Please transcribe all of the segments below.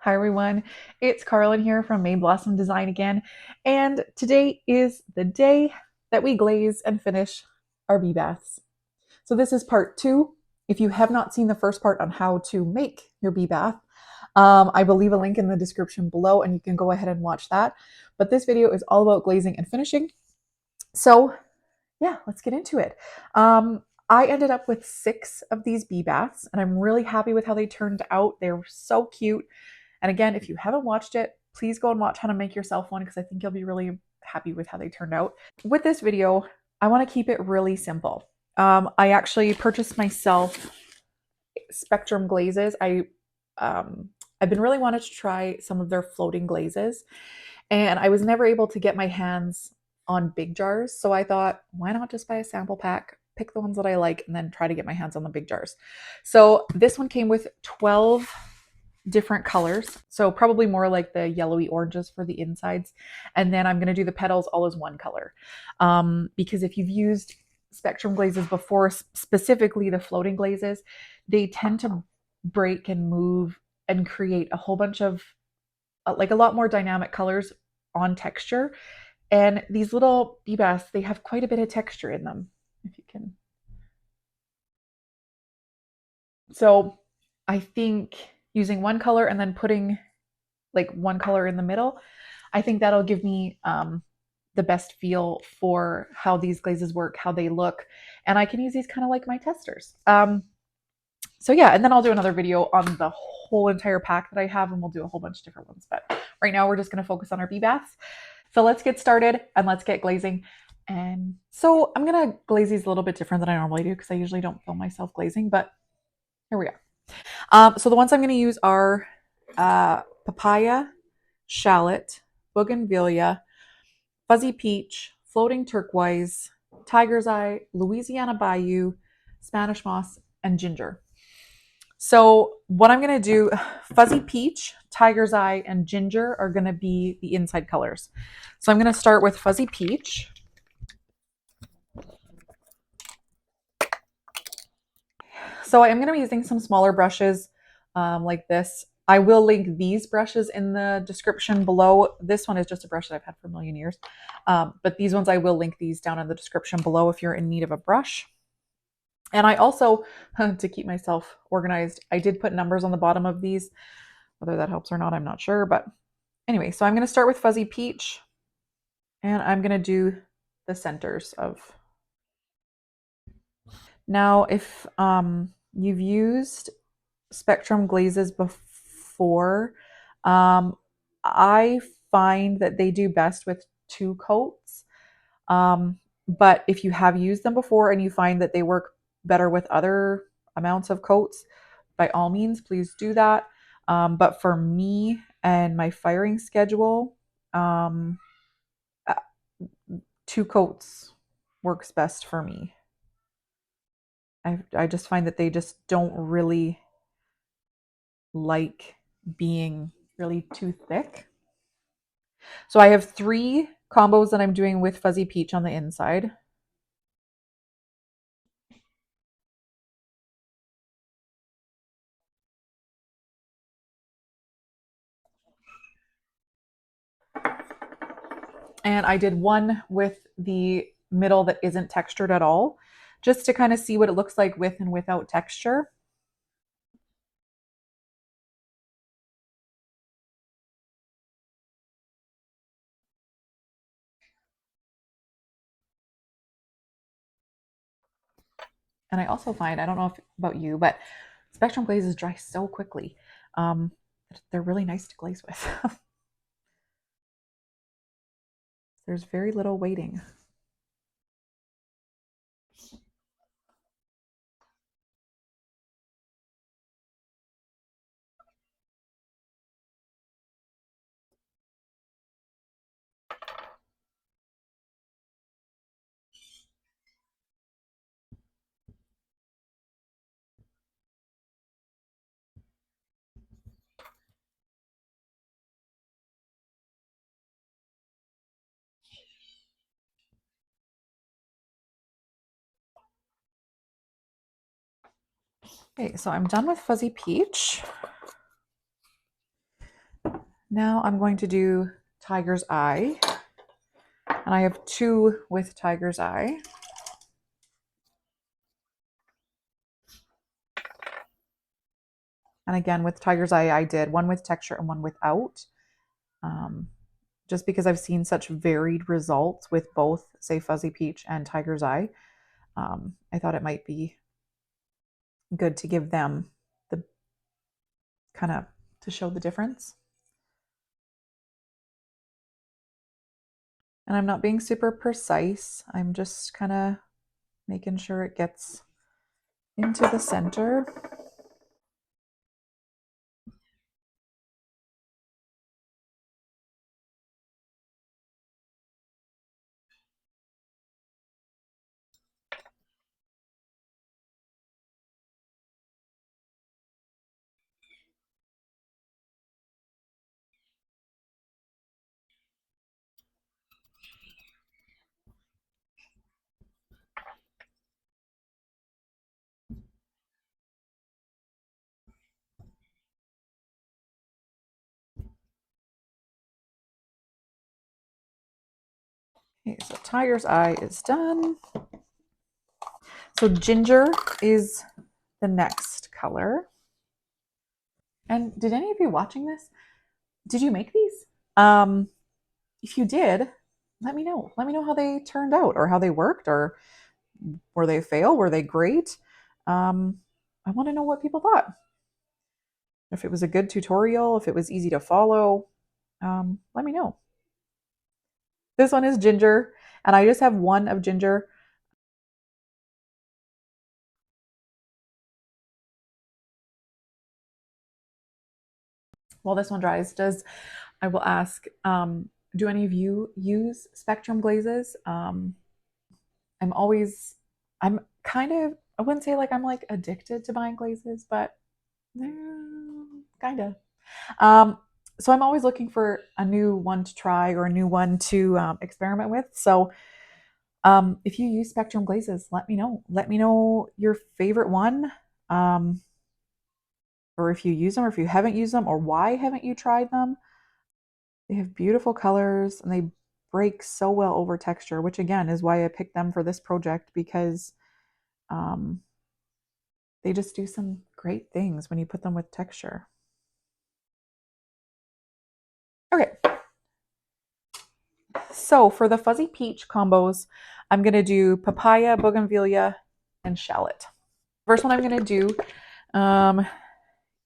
Hi everyone, it's Carlin here from May Blossom Design again, and today is the day that we glaze and finish our bee baths. So this is part 2. If you have not seen the first part on how to make your bee bath, I will leave a link in the description below and you can go ahead and watch that. But this video is all about glazing and finishing. So yeah, let's get into it. I ended up with 6 of these bee baths and I'm really happy with how they turned out. They were so cute. And again, if you haven't watched it, please go and watch how to make yourself one because I think you'll be really happy with how they turned out. With this video, I want to keep it really simple. I actually purchased myself Spectrum glazes. I've been really wanting to try some of their floating glazes, and I was never able to get my hands on big jars. So I thought, why not just buy a sample pack, pick the ones that I like, and then try to get my hands on the big jars. So this one came with 12 different colors, so probably more like the yellowy oranges for the insides, and then I'm going to do the petals all as one color, because if you've used Spectrum glazes before, specifically the floating glazes, they tend to break and move and create a whole bunch of like a lot more dynamic colors on texture, and these little bee baths, they have quite a bit of texture in them, if you can. So I think using one color and then putting like one color in the middle, I think that'll give me the best feel for how these glazes work, how they look, and I can use these kind of like my testers. So yeah, and then I'll do another video on the whole entire pack that I have, and we'll do a whole bunch of different ones. But right now we're just going to focus on our bee baths. So let's get started and let's get glazing. And so I'm going to glaze these a little bit different than I normally do because I usually don't film myself glazing, but here we are. So the ones I'm going to use are Papaya, Shallot, Bougenvillia, Fuzzy Peach, Floating Turquoise, Tiger's Eye, Louisiana Bayou, Spanish Moss, and Ginger. So what I'm going to do, Fuzzy Peach, Tiger's Eye, and Ginger are going to be the inside colors. So I'm going to start with Fuzzy Peach. So I am going to be using some smaller brushes like this. I will link these brushes in the description below. This one is just a brush that I've had for a million years. But these ones, I will link these down in the description below if you're in need of a brush. And I also, to keep myself organized, I did put numbers on the bottom of these. Whether that helps or not, I'm not sure. But anyway, so I'm going to start with Fuzzy Peach. And I'm going to do the centers of. Now, if you've used Spectrum glazes before, I find that they do best with 2 coats. But if you have used them before and you find that they work better with other amounts of coats, by all means, please do that. But for me and my firing schedule, um, 2 coats works best for me. I just find that they just don't really like being really too thick. So I have 3 combos that I'm doing with Fuzzy Peach on the inside. And I did one with the middle that isn't textured at all, just to kind of see what it looks like with and without texture. And I also find, I don't know about you, but Spectrum glazes dry so quickly. They're really nice to glaze with. There's very little waiting. Okay, so I'm done with Fuzzy Peach. Now I'm going to do Tiger's Eye. And I have two with Tiger's Eye. And again, with Tiger's Eye, I did one with texture and one without. Um, just because I've seen such varied results with both, say, Fuzzy Peach and Tiger's Eye, I thought it might be good to give them the kind of to show the difference. And I'm not being super precise. I'm just kind of making sure it gets into the center. Okay, so Tiger's Eye is done. So ginger is the next color. And did any of you watching this, did you make these? If you did, let me know. Let me know how they turned out or how they worked or were they a fail? Were they great? I want to know what people thought. If it was a good tutorial, if it was easy to follow, let me know. This one is ginger, and I just have one of ginger. While this one dries, I will ask, do any of you use Spectrum glazes? I'm kind of, I wouldn't say like I'm like addicted to buying glazes, but kind of. So I'm always looking for a new one to try or a new one to experiment with. So if you use Spectrum glazes, let me know. Let me know your favorite one, or if you use them, or if you haven't used them, or why haven't you tried them? They have beautiful colors and they break so well over texture, which again is why I picked them for this project because um, they just do some great things when you put them with texture. Okay, so for the fuzzy peach combos, I'm going to do papaya, bougainvillea, and shallot. First one I'm going to do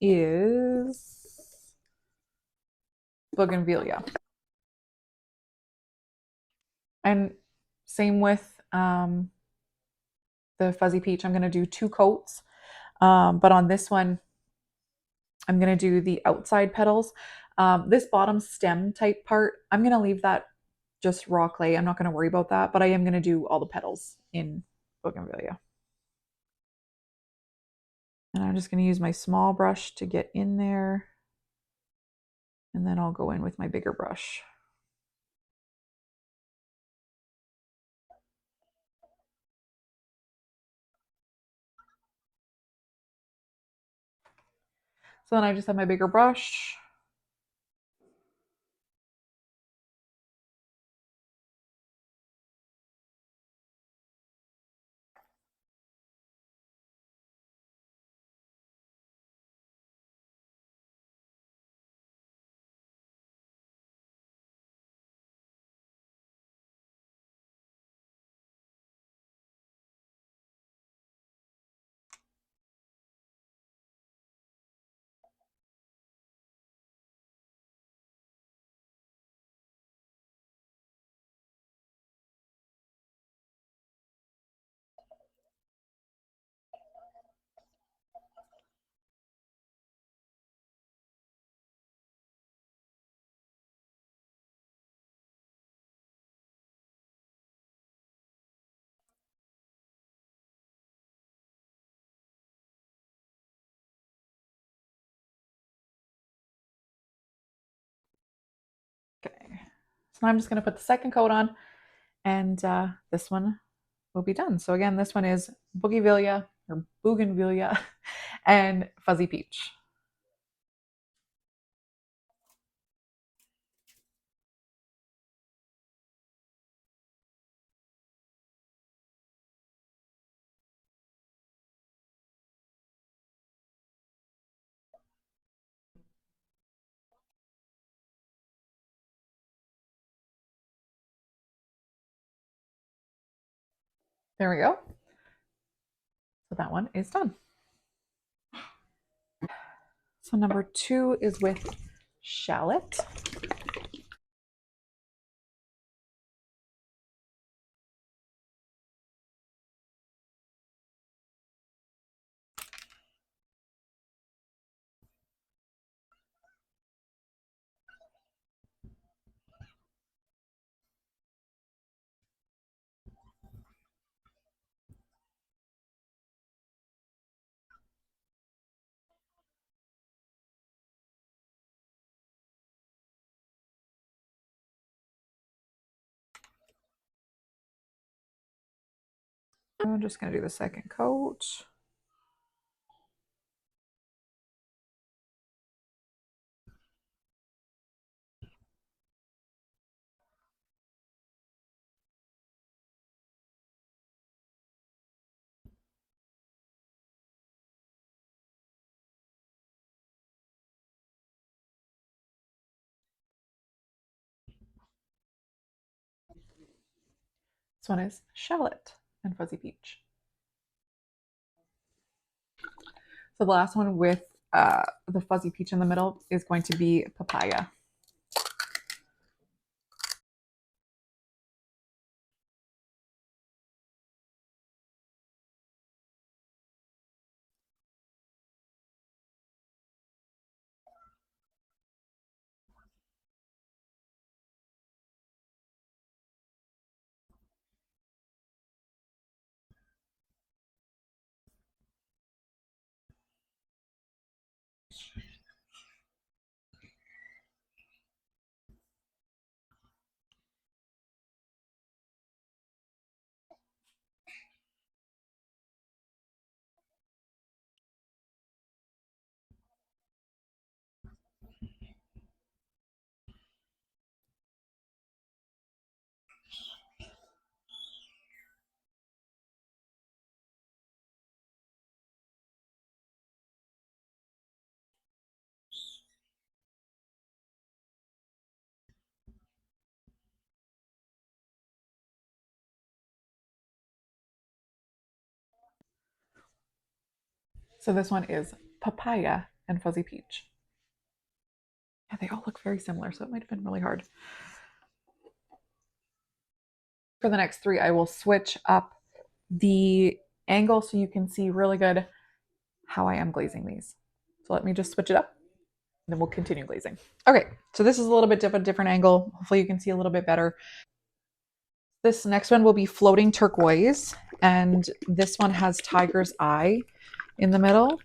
is bougainvillea. And same with the fuzzy peach. I'm going to do two coats. But on this one, I'm going to do the outside petals. This bottom stem type part, I'm going to leave that just raw clay. I'm not going to worry about that, but I am going to do all the petals in bougainvillea. And I'm just going to use my small brush to get in there. And then I'll go in with my bigger brush. So then I just have my bigger brush. Okay. So I'm just going to put the second coat on and this one will be done. So again, this one is Bougainvillia and Fuzzy Peach. There we go. So that one is done. So number 2 is with Shallot. I'm just going to do the second coat. This one is Shallot and Fuzzy Peach. So the last one with the Fuzzy Peach in the middle is going to be Papaya. So this one is Papaya and Fuzzy Peach. Yeah, they all look very similar, so it might have been really hard. For the next 3, I will switch up the angle so you can see really good how I am glazing these. So let me just switch it up, and then we'll continue glazing. Okay, so this is a little bit of a different angle. Hopefully you can see a little bit better. This next one will be Floating Turquoise, and this one has Tiger's Eye in the middle.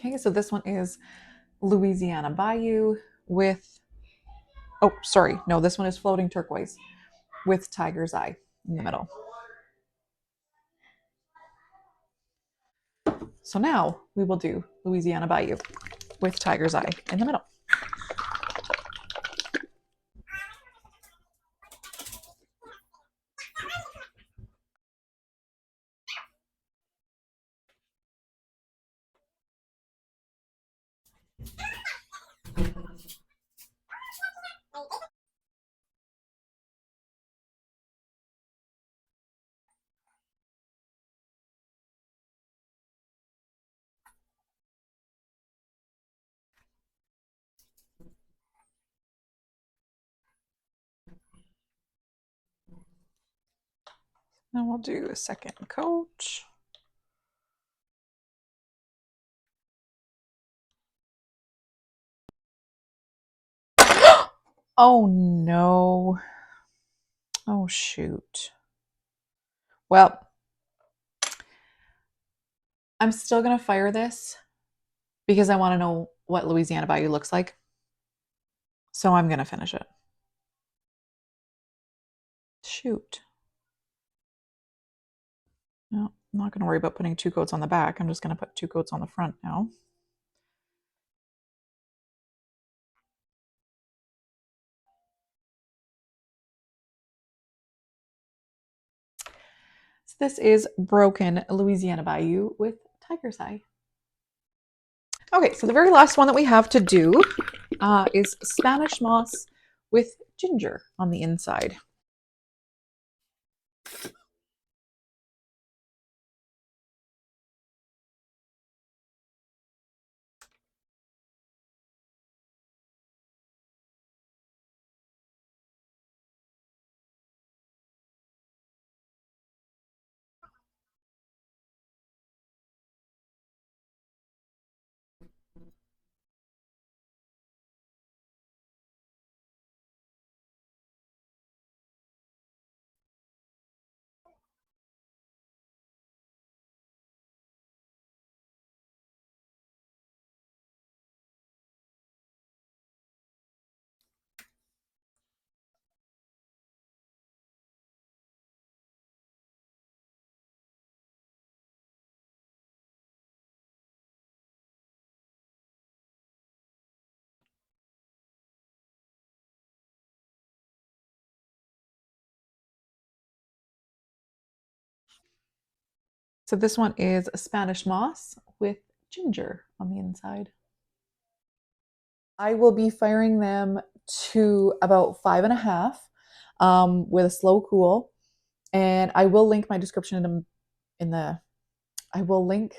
Okay, so this one is Louisiana Bayou with, oh, sorry, no, this one is Floating Turquoise with Tiger's Eye in the middle. So now we will do Louisiana Bayou with Tiger's Eye in the middle. Now we'll do a second coat. Oh no. Oh shoot. Well, I'm still going to fire this because I want to know what Louisiana Bayou looks like. So I'm going to finish it. Shoot. No, I'm not going to worry about putting 2 coats on the back. I'm just going to put 2 coats on the front now. So this is Broken Louisiana Bayou with Tiger's Eye. Okay, so the very last one that we have to do is Spanish moss with ginger on the inside. So this one is Spanish moss with ginger on the inside. I will be firing them to about 5.5 with a slow cool. And I will link my description in the I will link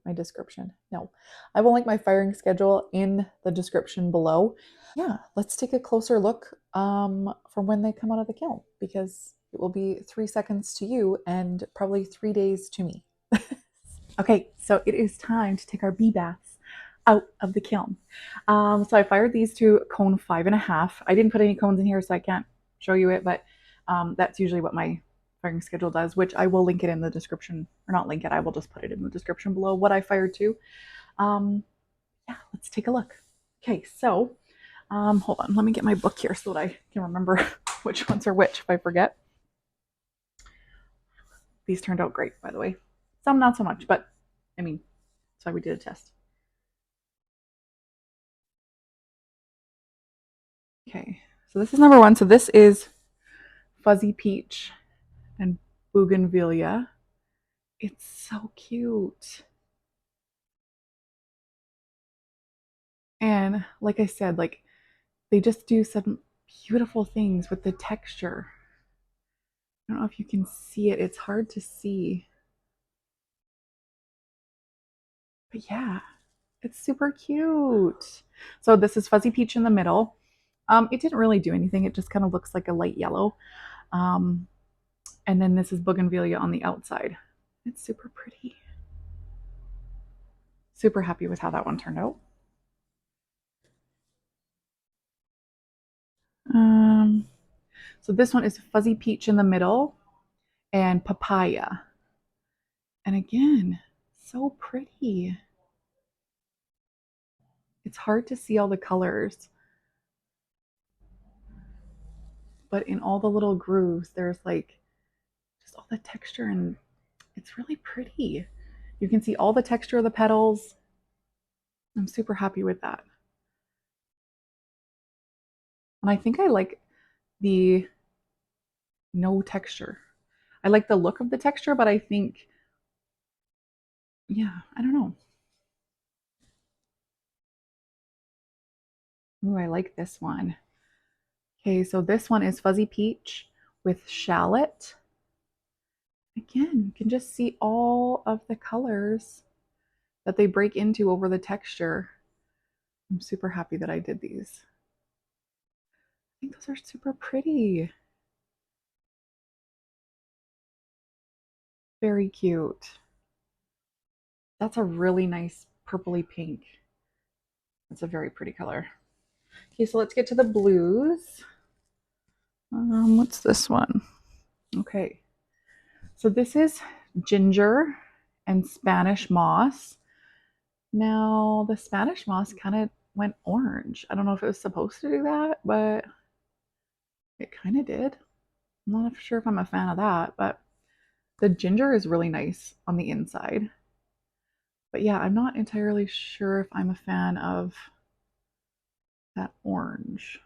my description. No, I will link my firing schedule in the description below. Yeah, let's take a closer look from when they come out of the kiln because it will be 3 seconds to you and probably 3 days to me. Okay, so it is time to take our bee baths out of the kiln. So I fired these to cone 5.5. I didn't put any cones in here, so I can't show you it, but that's usually what my firing schedule does, which I will link it in the description, or not link it, I will just put it in the description below what I fired to. Yeah, let's take a look. Okay, so hold on, let me get my book here so that I can remember which ones are which if I forget. These turned out great, by the way. Some not so much, but I mean, that's why we did a test. Okay, so this is number 1. So this is Fuzzy Peach and Bougenvillia. It's so cute. And like I said, like they just do some beautiful things with the texture. I don't know if you can see it. It's hard to see. But yeah, it's super cute. So this is Fuzzy Peach in the middle. It didn't really do anything. It just kind of looks like a light yellow. Um, and then this is Bougainvillea on the outside. It's super pretty. Super happy with how that one turned out. Um, so this one is Fuzzy Peach in the middle and Papaya. And again, so pretty. It's hard to see all the colors, but in all the little grooves, there's like just all the texture and it's really pretty. You can see all the texture of the petals. I'm super happy with that. And I think I like the no texture. I like the look of the texture, but I think, yeah, I don't know. Ooh, I like this one. Okay, so this one is Fuzzy Peach with Shallot. Again, you can just see all of the colors that they break into over the texture. I'm super happy that I did these. I think those are super pretty. Very cute. That's a really nice purpley pink. It's a very pretty color. Okay, so let's get to the blues. What's this one? Okay, so this is ginger and Spanish moss. Now, the Spanish moss kind of went orange. I don't know if it was supposed to do that, but it kind of did. I'm not sure if I'm a fan of that, but the ginger is really nice on the inside. But yeah, I'm not entirely sure if I'm a fan of that orange.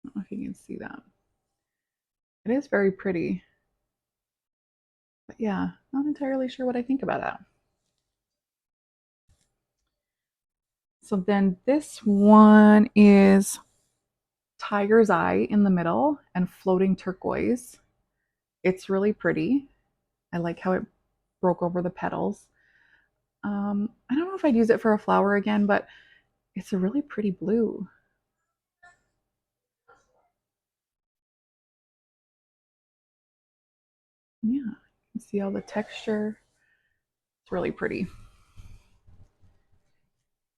I don't know if you can see that. It is very pretty. But yeah, not entirely sure what I think about that. So then this one is tiger's eye in the middle and floating turquoise. It's really pretty. I like how it broke over the petals. I don't know if I'd use it for a flower again, but it's a really pretty blue. Yeah, you can see all the texture. It's really pretty.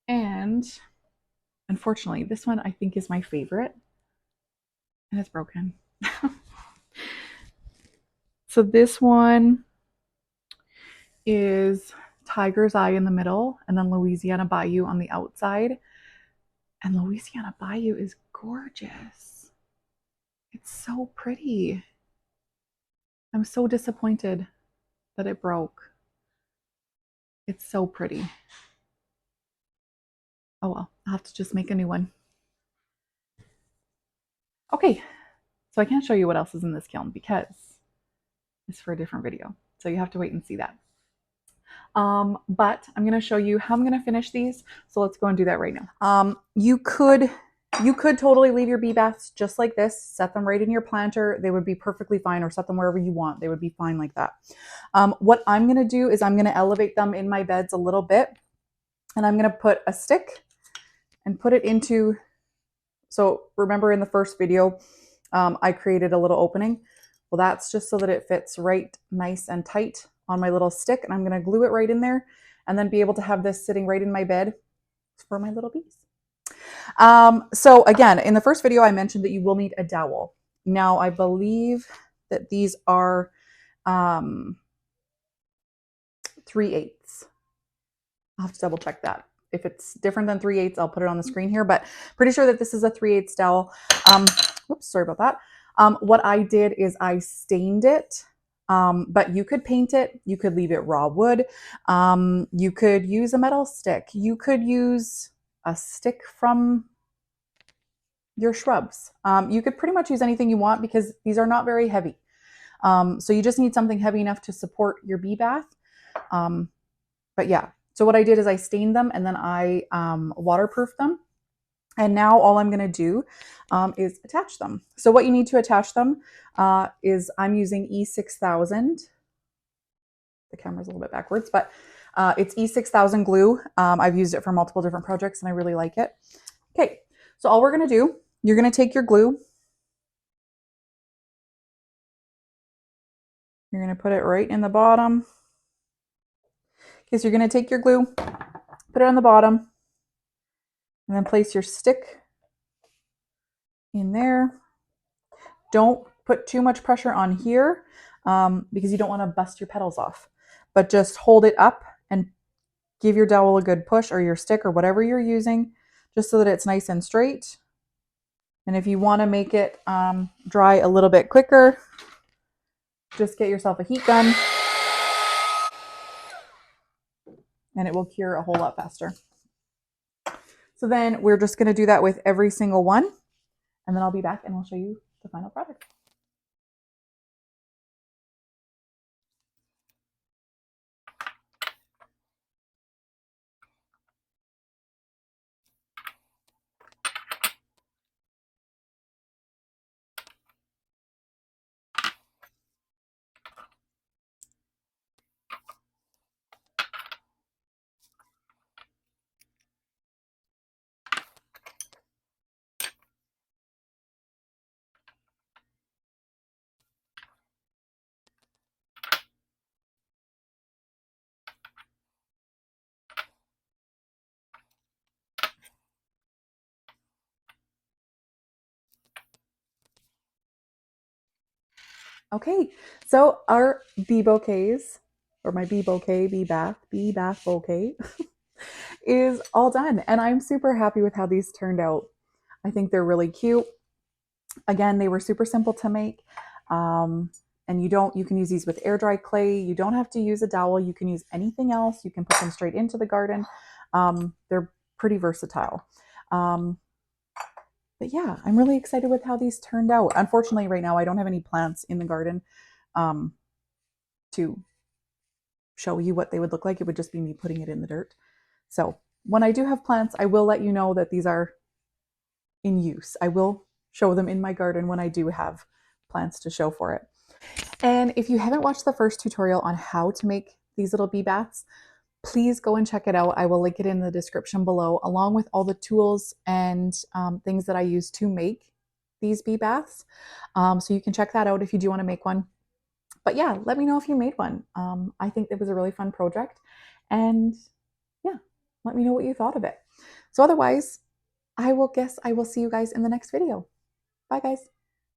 And unfortunately, this one I think is my favorite, and it's broken. So this one is tiger's eye in the middle, and then Louisiana Bayou on the outside. And Louisiana Bayou is gorgeous. It's so pretty. I'm so disappointed that it broke. It's so pretty. Oh well, I'll have to just make a new one. Okay, so I can't show you what else is in this kiln because it's for a different video. So you have to wait and see that. But I'm going to show you how I'm going to finish these. So let's go and do that right now. You could totally leave your bee baths just like this, set them right in your planter. They would be perfectly fine, or set them wherever you want. They would be fine like that. What I'm going to do is I'm going to elevate them in my beds a little bit, and I'm going to put a stick and put it into, so remember in the first video, I created a little opening. Well, that's just so that it fits right nice and tight on my little stick, and I'm going to glue it right in there and then be able to have this sitting right in my bed for my little bees. So again, in the first video, I mentioned that you will need a dowel. Now, I believe that these are 3/8. I'll have to double check that. If it's different than 3/8, I'll put it on the screen here, but pretty sure that this is a 3/8 dowel. Whoops, sorry about that. What I did is I stained it, but you could paint it. You could leave it raw wood. You could use a metal stick. You could use a stick from your shrubs. You could pretty much use anything you want because these are not very heavy. So you just need something heavy enough to support your bee bath. But yeah, so what I did is I stained them and then I waterproofed them. And now all I'm going to do is attach them. So what you need to attach them is I'm using E6000. The camera's a little bit backwards, but it's E6000 glue. I've used it for multiple different projects and I really like it. Okay, so all we're going to do, you're going to take your glue. You're going to put it right in the bottom. Okay, so you're going to take your glue, put it on the bottom, and then place your stick in there. Don't put too much pressure on here because you don't want to bust your petals off, but just hold it up and give your dowel a good push, or your stick or whatever you're using, just so that it's nice and straight. And if you want to make it dry a little bit quicker, just get yourself a heat gun and it will cure a whole lot faster. So then we're just going to do that with every single one, and then I'll be back and we'll show you the final product. Okay, so our bee bouquets, or my bee bouquet, bee bath bouquet, is all done. And I'm super happy with how these turned out. I think they're really cute. Again, they were super simple to make. And you can use these with air dry clay. You don't have to use a dowel. You can use anything else. You can put them straight into the garden. They're pretty versatile. Um, but yeah, I'm really excited with how these turned out. Unfortunately, right now I don't have any plants in the garden um, to show you what they would look like. It would just be me putting it in the dirt. So when I do have plants, I will let you know that these are in use. I will show them in my garden when I do have plants to show for it. And if you haven't watched the first tutorial on how to make these little bee baths, please go and check it out. I will link it in the description below, along with all the tools and things that I use to make these bee baths. So you can check that out if you do want to make one. But yeah, let me know if you made one. I think it was a really fun project. And yeah, let me know what you thought of it. So otherwise, I will see you guys in the next video. Bye guys.